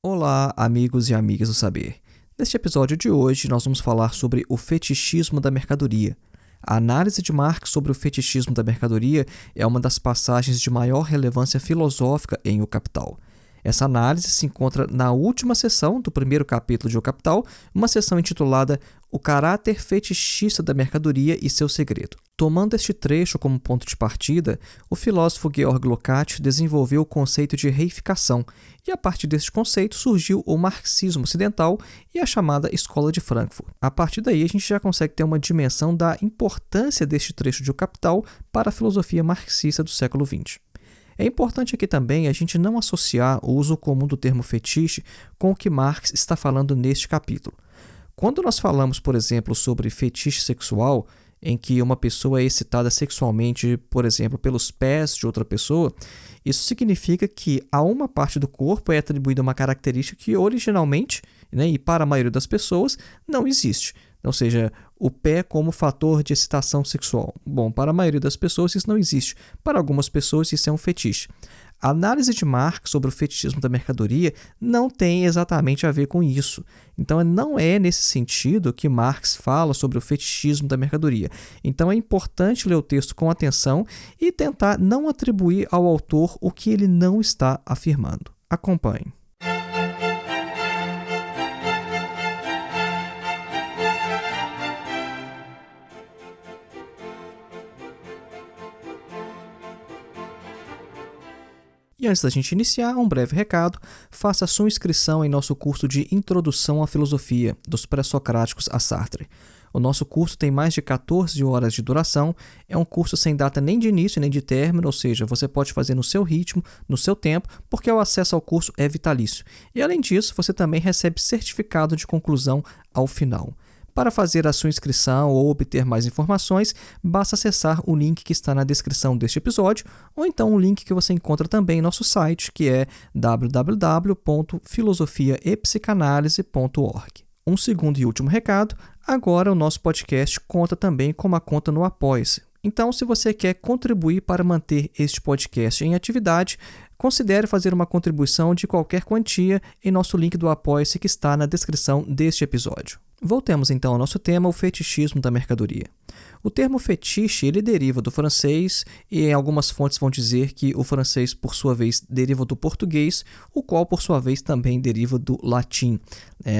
Olá, amigos e amigas do saber. Neste episódio de hoje, nós vamos falar sobre o fetichismo da mercadoria. A análise de Marx sobre o fetichismo da mercadoria é uma das passagens de maior relevância filosófica em O Capital. Essa análise se encontra na última seção do primeiro capítulo de O Capital, uma seção intitulada O Caráter Fetichista da Mercadoria e Seu Segredo. Tomando este trecho como ponto de partida, o filósofo Georg Lukács desenvolveu o conceito de reificação, e a partir deste conceito surgiu o marxismo ocidental e a chamada Escola de Frankfurt. A partir daí, a gente já consegue ter uma dimensão da importância deste trecho de O Capital para a filosofia marxista do século XX. É importante aqui também a gente não associar o uso comum do termo fetiche com o que Marx está falando neste capítulo. Quando nós falamos, por exemplo, sobre fetiche sexual, em que uma pessoa é excitada sexualmente, por exemplo, pelos pés de outra pessoa, isso significa que a uma parte do corpo é atribuída uma característica que originalmente, e para a maioria das pessoas, não existe. Ou seja, o pé como fator de excitação sexual. Bom, para a maioria das pessoas isso não existe. Para algumas pessoas isso é um fetiche. A análise de Marx sobre o fetichismo da mercadoria não tem exatamente a ver com isso. Então, não é nesse sentido que Marx fala sobre o fetichismo da mercadoria. Então, é importante ler o texto com atenção e tentar não atribuir ao autor o que ele não está afirmando. Acompanhe. E antes da gente iniciar, um breve recado: faça sua inscrição em nosso curso de Introdução à Filosofia, dos Pré-Socráticos a Sartre. O nosso curso tem mais de 14 horas de duração, é um curso sem data nem de início nem de término, ou seja, você pode fazer no seu ritmo, no seu tempo, porque o acesso ao curso é vitalício. E além disso, você também recebe certificado de conclusão ao final. Para fazer a sua inscrição ou obter mais informações, basta acessar o link que está na descrição deste episódio, ou então o link que você encontra também em nosso site, que é www.filosofiaepsicanalise.org. Um segundo e último recado: agora o nosso podcast conta também com uma conta no Apoia-se. Então, se você quer contribuir para manter este podcast em atividade, considere fazer uma contribuição de qualquer quantia em nosso link do Apoia-se que está na descrição deste episódio. Voltemos então ao nosso tema, o fetichismo da mercadoria. O termo fetiche ele deriva do francês e em algumas fontes vão dizer que o francês, por sua vez, deriva do português, o qual, por sua vez, também deriva do latim.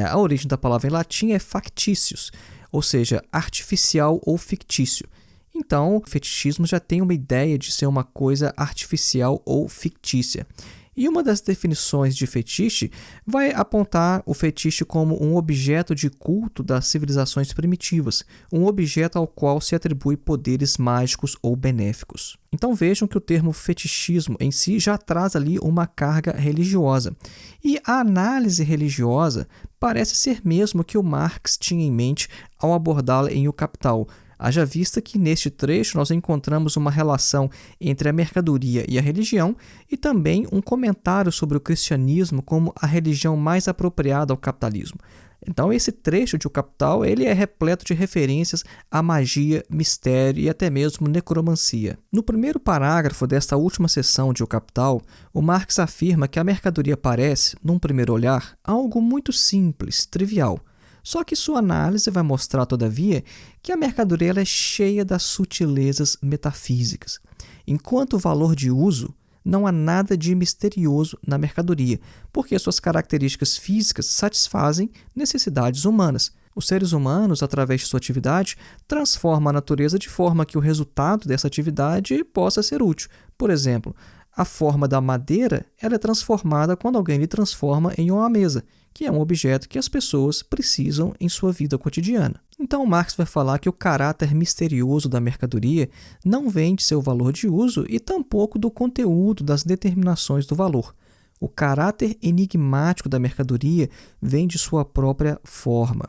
A origem da palavra em latim é factitious, ou seja, artificial ou fictício. Então, o fetichismo já tem uma ideia de ser uma coisa artificial ou fictícia. E uma das definições de fetiche vai apontar o fetiche como um objeto de culto das civilizações primitivas, um objeto ao qual se atribui poderes mágicos ou benéficos. Então vejam que o termo fetichismo em si já traz ali uma carga religiosa. E a análise religiosa parece ser mesmo que o Marx tinha em mente ao abordá-la em O Capital. Haja vista que neste trecho nós encontramos uma relação entre a mercadoria e a religião e também um comentário sobre o cristianismo como a religião mais apropriada ao capitalismo. Então esse trecho de O Capital ele é repleto de referências à magia, mistério e até mesmo necromancia. No primeiro parágrafo desta última seção de O Capital, o Marx afirma que a mercadoria parece, num primeiro olhar, algo muito simples, trivial. Só que sua análise vai mostrar, todavia, que a mercadoria ela é cheia das sutilezas metafísicas. Enquanto o valor de uso, não há nada de misterioso na mercadoria, porque suas características físicas satisfazem necessidades humanas. Os seres humanos, através de sua atividade, transformam a natureza de forma que o resultado dessa atividade possa ser útil. Por exemplo, a forma da madeira ela é transformada quando alguém lhe transforma em uma mesa, que é um objeto que as pessoas precisam em sua vida cotidiana. Então, Marx vai falar que o caráter misterioso da mercadoria não vem de seu valor de uso e tampouco do conteúdo das determinações do valor. O caráter enigmático da mercadoria vem de sua própria forma.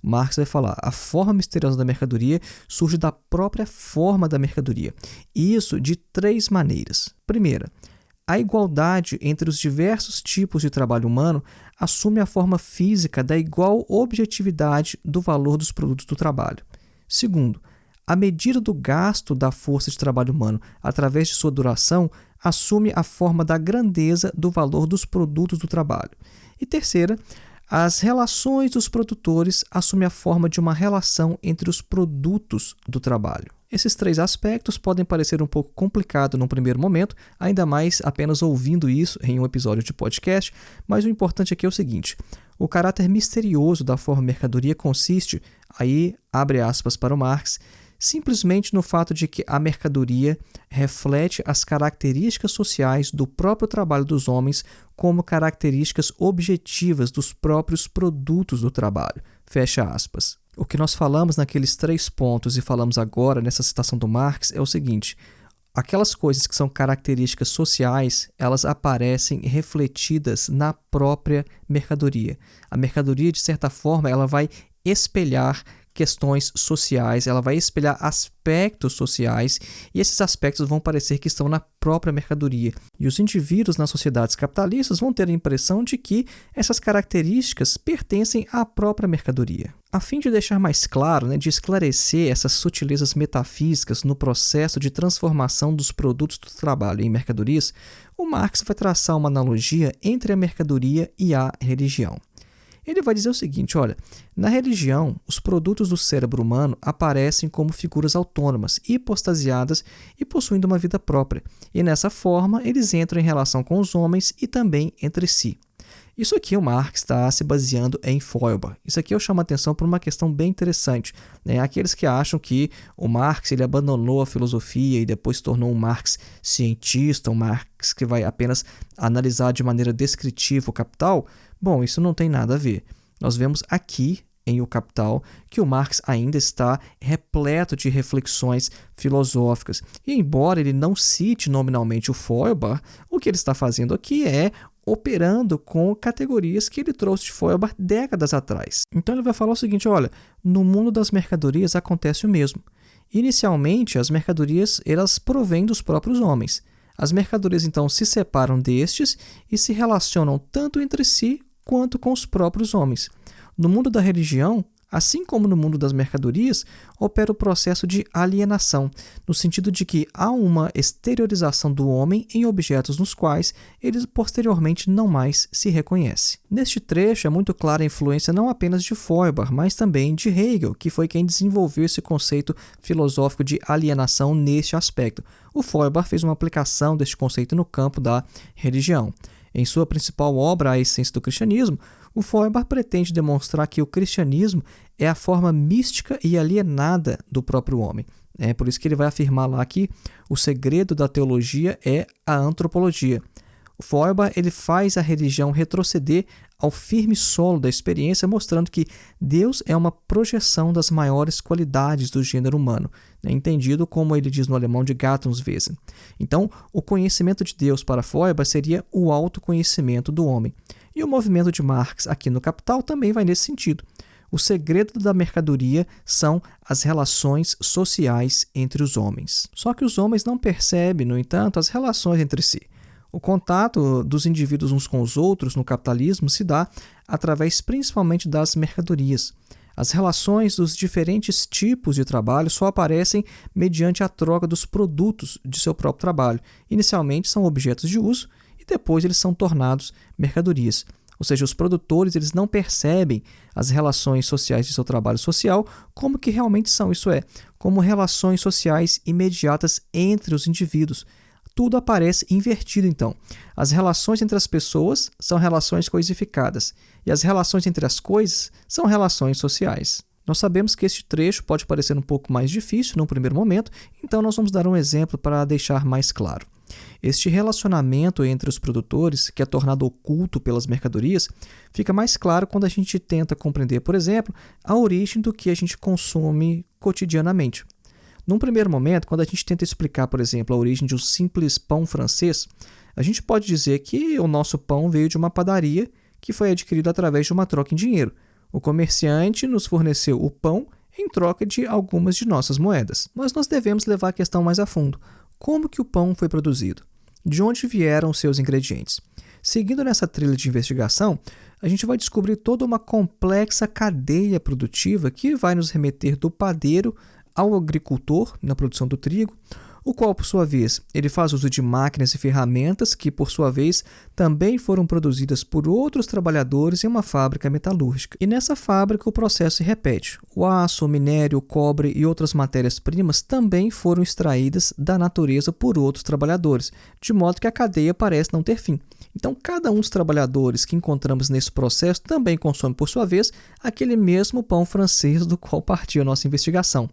Marx vai falar, a forma misteriosa da mercadoria surge da própria forma da mercadoria. E isso de três maneiras. Primeira, a igualdade entre os diversos tipos de trabalho humano assume a forma física da igual objetividade do valor dos produtos do trabalho. Segundo, a medida do gasto da força de trabalho humano através de sua duração assume a forma da grandeza do valor dos produtos do trabalho. E terceira, as relações dos produtores assumem a forma de uma relação entre os produtos do trabalho. Esses 3 aspectos podem parecer um pouco complicado num primeiro momento, ainda mais apenas ouvindo isso em um episódio de podcast, mas o importante aqui é o seguinte: o caráter misterioso da forma mercadoria consiste, aí abre aspas para o Marx, simplesmente no fato de que a mercadoria reflete as características sociais do próprio trabalho dos homens como características objetivas dos próprios produtos do trabalho. Fecha aspas. O que nós falamos naqueles 3 pontos e falamos agora nessa citação do Marx é o seguinte: aquelas coisas que são características sociais, elas aparecem refletidas na própria mercadoria. A mercadoria, de certa forma, ela vai espelhar questões sociais, ela vai espelhar aspectos sociais e esses aspectos vão parecer que estão na própria mercadoria. E os indivíduos nas sociedades capitalistas vão ter a impressão de que essas características pertencem à própria mercadoria. A fim de deixar mais claro, de esclarecer essas sutilezas metafísicas no processo de transformação dos produtos do trabalho em mercadorias, o Marx vai traçar uma analogia entre a mercadoria e a religião. Ele vai dizer o seguinte: olha, na religião, os produtos do cérebro humano aparecem como figuras autônomas, hipostasiadas e possuindo uma vida própria. E nessa forma, eles entram em relação com os homens e também entre si. Isso aqui o Marx está se baseando em Feuerbach. Isso aqui eu chamo a atenção por uma questão bem interessante. Aqueles que acham que o Marx ele abandonou a filosofia e depois se tornou um Marx cientista, um Marx que vai apenas analisar de maneira descritiva o capital, bom, isso não tem nada a ver. Nós vemos aqui em O Capital que o Marx ainda está repleto de reflexões filosóficas. E embora ele não cite nominalmente o Feuerbach, o que ele está fazendo aqui é operando com categorias que ele trouxe de Feuerbach décadas atrás. Então ele vai falar o seguinte: olha, no mundo das mercadorias acontece o mesmo. Inicialmente, as mercadorias elas provêm dos próprios homens. As mercadorias então se separam destes e se relacionam tanto entre si quanto com os próprios homens. No mundo da religião, assim como no mundo das mercadorias, opera o processo de alienação, no sentido de que há uma exteriorização do homem em objetos nos quais ele posteriormente não mais se reconhece. Neste trecho é muito clara a influência não apenas de Feuerbach, mas também de Hegel, que foi quem desenvolveu esse conceito filosófico de alienação neste aspecto. O Feuerbach fez uma aplicação deste conceito no campo da religião. Em sua principal obra, A Essência do Cristianismo, o Feuerbach pretende demonstrar que o cristianismo é a forma mística e alienada do próprio homem. É por isso que ele vai afirmar lá que o segredo da teologia é a antropologia. O Feuerbach ele faz a religião retroceder ao firme solo da experiência, mostrando que Deus é uma projeção das maiores qualidades do gênero humano, entendido como ele diz no alemão de Gattungswesen. Então, o conhecimento de Deus para Feuerbach seria o autoconhecimento do homem. E o movimento de Marx aqui no Capital também vai nesse sentido. O segredo da mercadoria são as relações sociais entre os homens. Só que os homens não percebem, no entanto, as relações entre si. O contato dos indivíduos uns com os outros no capitalismo se dá através principalmente das mercadorias. As relações dos diferentes tipos de trabalho só aparecem mediante a troca dos produtos de seu próprio trabalho. Inicialmente são objetos de uso e depois eles são tornados mercadorias. Ou seja, os produtores eles não percebem as relações sociais de seu trabalho social como que realmente são, isso é, como relações sociais imediatas entre os indivíduos. Tudo aparece invertido, então. As relações entre as pessoas são relações coisificadas e as relações entre as coisas são relações sociais. Nós sabemos que este trecho pode parecer um pouco mais difícil num primeiro momento, então nós vamos dar um exemplo para deixar mais claro. Este relacionamento entre os produtores, que é tornado oculto pelas mercadorias, fica mais claro quando a gente tenta compreender, por exemplo, a origem do que a gente consome cotidianamente. Num primeiro momento, quando a gente tenta explicar, por exemplo, a origem de um simples pão francês, a gente pode dizer que o nosso pão veio de uma padaria que foi adquirido através de uma troca em dinheiro. O comerciante nos forneceu o pão em troca de algumas de nossas moedas. Mas nós devemos levar a questão mais a fundo. Como que o pão foi produzido? De onde vieram os seus ingredientes? Seguindo nessa trilha de investigação, a gente vai descobrir toda uma complexa cadeia produtiva que vai nos remeter do padeiro ao agricultor na produção do trigo, o qual, por sua vez, ele faz uso de máquinas e ferramentas que, por sua vez, também foram produzidas por outros trabalhadores em uma fábrica metalúrgica. E nessa fábrica o processo se repete. O aço, o minério, o cobre e outras matérias-primas também foram extraídas da natureza por outros trabalhadores, de modo que a cadeia parece não ter fim. Então, cada um dos trabalhadores que encontramos nesse processo também consome, por sua vez, aquele mesmo pão francês do qual partiu a nossa investigação.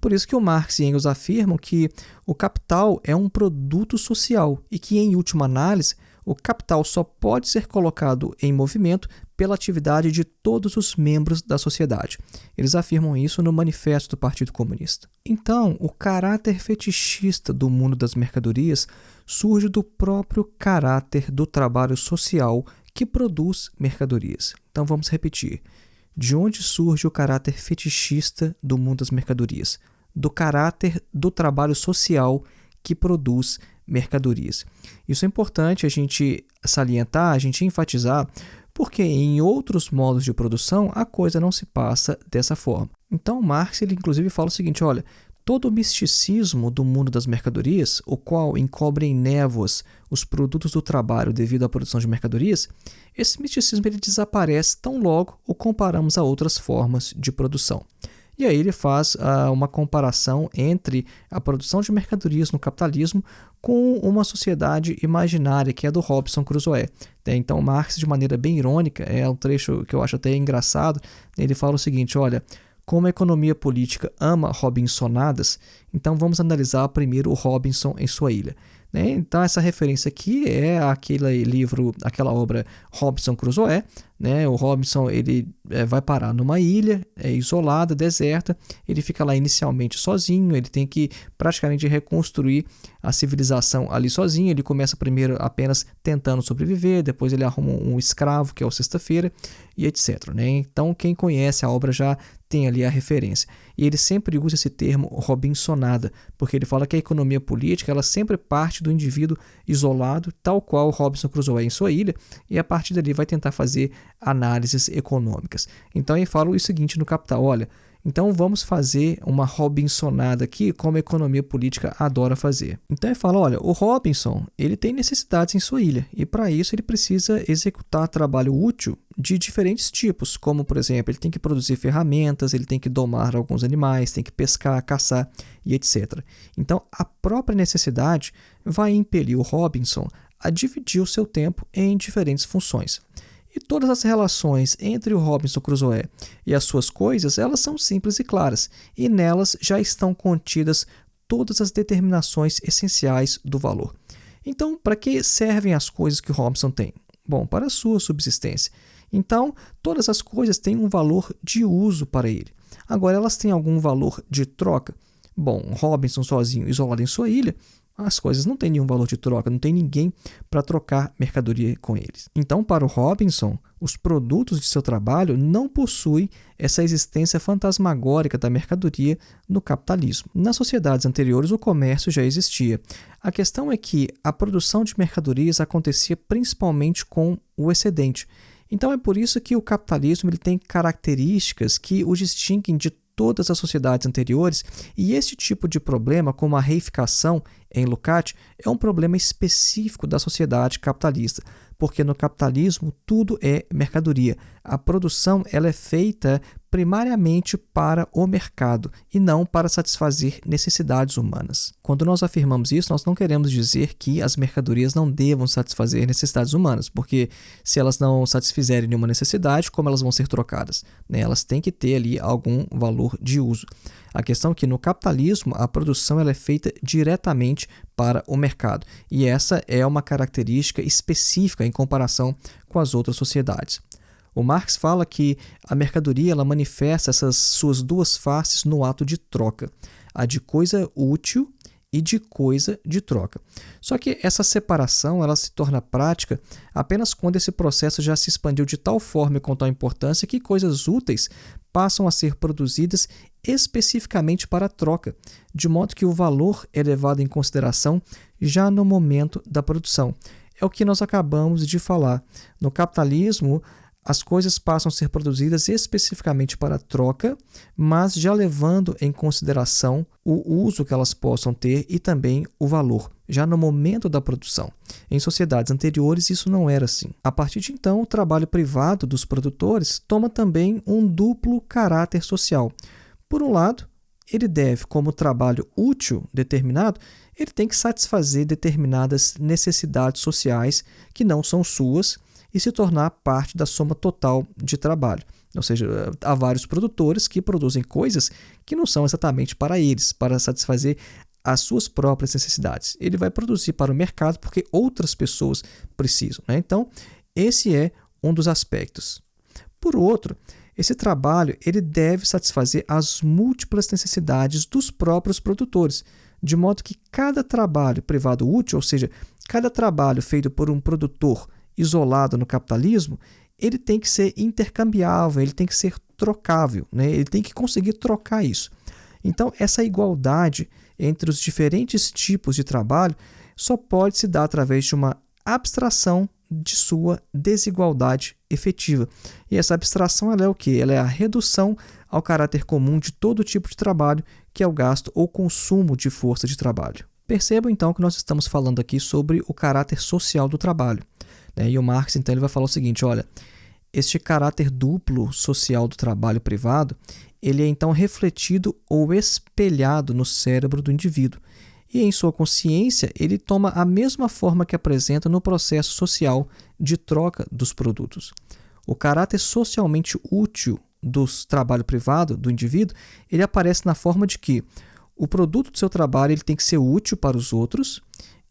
Por isso que o Marx e Engels afirmam que o capital é um produto social e que, em última análise, o capital só pode ser colocado em movimento pela atividade de todos os membros da sociedade. Eles afirmam isso no Manifesto do Partido Comunista. Então, o caráter fetichista do mundo das mercadorias surge do próprio caráter do trabalho social que produz mercadorias. Então, vamos repetir. De onde surge o caráter fetichista do mundo das mercadorias? Do caráter do trabalho social que produz mercadorias. Isso é importante a gente salientar, a gente enfatizar, porque em outros modos de produção a coisa não se passa dessa forma. Então Marx ele inclusive fala o seguinte, olha, todo o misticismo do mundo das mercadorias, o qual encobre em névoas os produtos do trabalho devido à produção de mercadorias, esse misticismo ele desaparece tão logo o comparamos a outras formas de produção. E aí ele faz uma comparação entre a produção de mercadorias no capitalismo com uma sociedade imaginária, que é a do Robinson Crusoe. Então Marx, de maneira bem irônica, é um trecho que eu acho até engraçado, ele fala o seguinte, olha, como a economia política ama Robinsonadas, então vamos analisar primeiro o Robinson em sua ilha. Então essa referência aqui é aquele livro, aquela obra Robinson Crusoe. O Robinson ele vai parar numa ilha isolada, deserta, ele fica lá inicialmente sozinho, ele tem que praticamente reconstruir a civilização ali sozinho, ele começa primeiro apenas tentando sobreviver, depois ele arruma um escravo, que é o Sexta-feira, e etc. Então quem conhece a obra já tem ali a referência. E ele sempre usa esse termo Robinsonada, porque ele fala que a economia política ela sempre parte do indivíduo isolado, tal qual Robinson Crusoe em sua ilha, e a partir dali vai tentar fazer análises econômicas. Então ele fala o seguinte no Capital, olha, então vamos fazer uma Robinsonada aqui, como a economia política adora fazer. Então ele fala, olha, o Robinson ele tem necessidades em sua ilha, e para isso ele precisa executar trabalho útil de diferentes tipos, como por exemplo, ele tem que produzir ferramentas, ele tem que domar alguns animais, tem que pescar, caçar e etc. Então a própria necessidade vai impelir o Robinson a dividir o seu tempo em diferentes funções. E todas as relações entre o Robinson Crusoe e as suas coisas, elas são simples e claras, e nelas já estão contidas todas as determinações essenciais do valor. Então, para que servem as coisas que o Robinson tem? Bom, para a sua subsistência. Então, todas as coisas têm um valor de uso para ele. Agora, elas têm algum valor de troca? Bom, Robinson sozinho, isolado em sua ilha, as coisas não têm nenhum valor de troca, não tem ninguém para trocar mercadoria com eles. Então, para o Robinson, os produtos de seu trabalho não possuem essa existência fantasmagórica da mercadoria no capitalismo. Nas sociedades anteriores, o comércio já existia. A questão é que a produção de mercadorias acontecia principalmente com o excedente. Então, é por isso que o capitalismo ele tem características que o distinguem de todas as sociedades anteriores, e este tipo de problema, como a reificação em Lukács, é um problema específico da sociedade capitalista, porque no capitalismo tudo é mercadoria. A produção ela é feita primariamente para o mercado e não para satisfazer necessidades humanas. Quando nós afirmamos isso, nós não queremos dizer que as mercadorias não devam satisfazer necessidades humanas, porque se elas não satisfizerem nenhuma necessidade, como elas vão ser trocadas? Elas têm que ter ali algum valor de uso. A questão é que no capitalismo a produção ela é feita diretamente para o mercado, e essa é uma característica específica em comparação com as outras sociedades. O Marx fala que a mercadoria ela manifesta essas suas duas faces no ato de troca, a de coisa útil e de coisa de troca. Só que essa separação ela se torna prática apenas quando esse processo já se expandiu de tal forma e com tal importância que coisas úteis passam a ser produzidas especificamente para a troca, de modo que o valor é levado em consideração já no momento da produção. É o que nós acabamos de falar. No capitalismo, As coisas passam a ser produzidas especificamente para troca, mas já levando em consideração o uso que elas possam ter e também o valor, já no momento da produção. Em sociedades anteriores, isso não era assim. A partir de então, o trabalho privado dos produtores toma também um duplo caráter social. Por um lado, ele deve, como trabalho útil determinado, ele tem que satisfazer determinadas necessidades sociais que não são suas e se tornar parte da soma total de trabalho. Ou seja, há vários produtores que produzem coisas que não são exatamente para eles, para satisfazer as suas próprias necessidades. Ele vai produzir para o mercado porque outras pessoas precisam, né? Então, esse é um dos aspectos. Por outro, esse trabalho ele deve satisfazer as múltiplas necessidades dos próprios produtores, de modo que cada trabalho privado útil, ou seja, cada trabalho feito por um produtor isolado no capitalismo, ele tem que ser intercambiável, ele tem que ser trocável, né? Ele tem que conseguir trocar isso. Então, essa igualdade entre os diferentes tipos de trabalho só pode se dar através de uma abstração de sua desigualdade efetiva. E essa abstração ela é o quê? Ela é a redução ao caráter comum de todo tipo de trabalho, que é o gasto ou consumo de força de trabalho. Percebam então que nós estamos falando aqui sobre o caráter social do trabalho, né? E o Marx então ele vai falar o seguinte, olha, este caráter duplo social do trabalho privado, ele é então refletido ou espelhado no cérebro do indivíduo. E em sua consciência, ele toma a mesma forma que apresenta no processo social de troca dos produtos. O caráter socialmente útil do trabalho privado do indivíduo, ele aparece na forma de que o produto do seu trabalho ele tem que ser útil para os outros,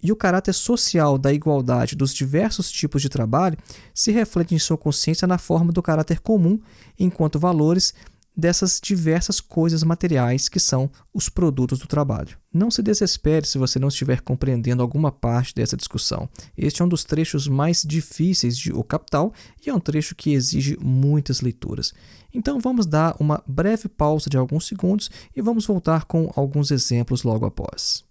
e o caráter social da igualdade dos diversos tipos de trabalho se reflete em sua consciência na forma do caráter comum enquanto valores dessas diversas coisas materiais que são os produtos do trabalho. Não se desespere se você não estiver compreendendo alguma parte dessa discussão. Este é um dos trechos mais difíceis de O Capital e é um trecho que exige muitas leituras. Então vamos dar uma breve pausa de alguns segundos e vamos voltar com alguns exemplos logo após.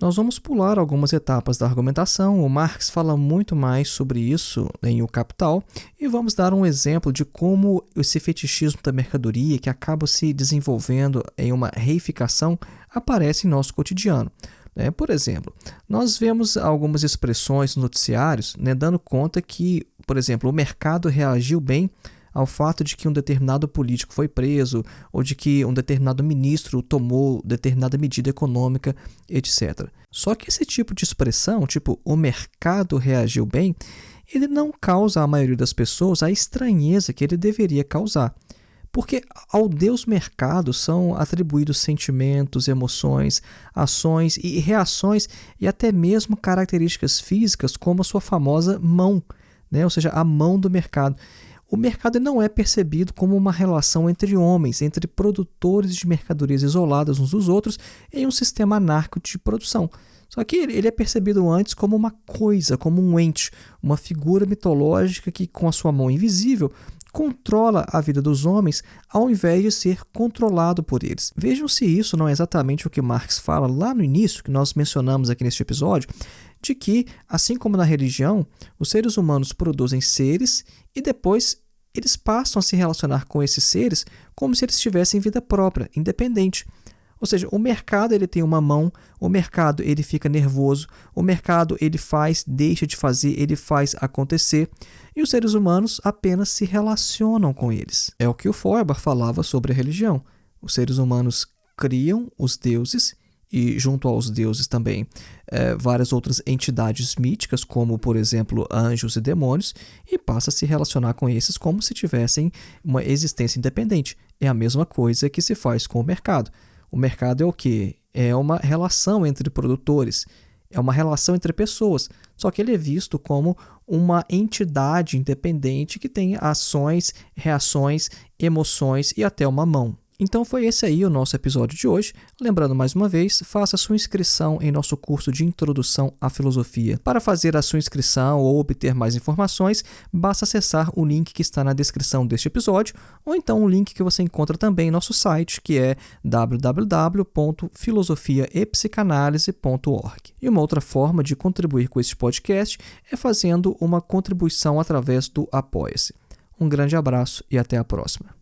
Nós vamos pular algumas etapas da argumentação. O Marx fala muito mais sobre isso em O Capital e vamos dar um exemplo de como esse fetichismo da mercadoria, que acaba se desenvolvendo em uma reificação, aparece em nosso cotidiano. Por exemplo, nós vemos algumas expressões nos noticiários, dando conta que, por exemplo, o mercado reagiu bem ao fato de que um determinado político foi preso ou de que um determinado ministro tomou determinada medida econômica, etc. Só que esse tipo de expressão, tipo o mercado reagiu bem, ele não causa à maioria das pessoas a estranheza que ele deveria causar. Porque ao Deus mercado são atribuídos sentimentos, emoções, ações e reações e até mesmo características físicas como a sua famosa mão, ou seja, a mão do mercado. O mercado não é percebido como uma relação entre homens, entre produtores de mercadorias isoladas uns dos outros em um sistema anárquico de produção. Só que ele é percebido antes como uma coisa, como um ente, uma figura mitológica que, com a sua mão invisível, controla a vida dos homens ao invés de ser controlado por eles. Vejam se isso não é exatamente o que Marx fala lá no início, que nós mencionamos aqui neste episódio, de que, assim como na religião, os seres humanos produzem seres e depois eles passam a se relacionar com esses seres como se eles tivessem vida própria, independente. Ou seja, o mercado ele tem uma mão, o mercado ele fica nervoso, o mercado ele faz, deixa de fazer, ele faz acontecer, e os seres humanos apenas se relacionam com eles. É o que o Feuerbach falava sobre a religião. Os seres humanos criam os deuses e junto aos deuses também várias outras entidades míticas, como por exemplo anjos e demônios, e passa a se relacionar com esses como se tivessem uma existência independente. É a mesma coisa que se faz com o mercado. O mercado é o quê? É uma relação entre produtores, é uma relação entre pessoas, só que ele é visto como uma entidade independente que tem ações, reações, emoções e até uma mão. Então foi esse aí o nosso episódio de hoje. Lembrando mais uma vez, faça sua inscrição em nosso curso de Introdução à Filosofia. Para fazer a sua inscrição ou obter mais informações, basta acessar o link que está na descrição deste episódio, ou então o link que você encontra também em nosso site, que é www.filosofiaepsicanalise.org. E uma outra forma de contribuir com este podcast é fazendo uma contribuição através do Apoia-se. Um grande abraço e até a próxima.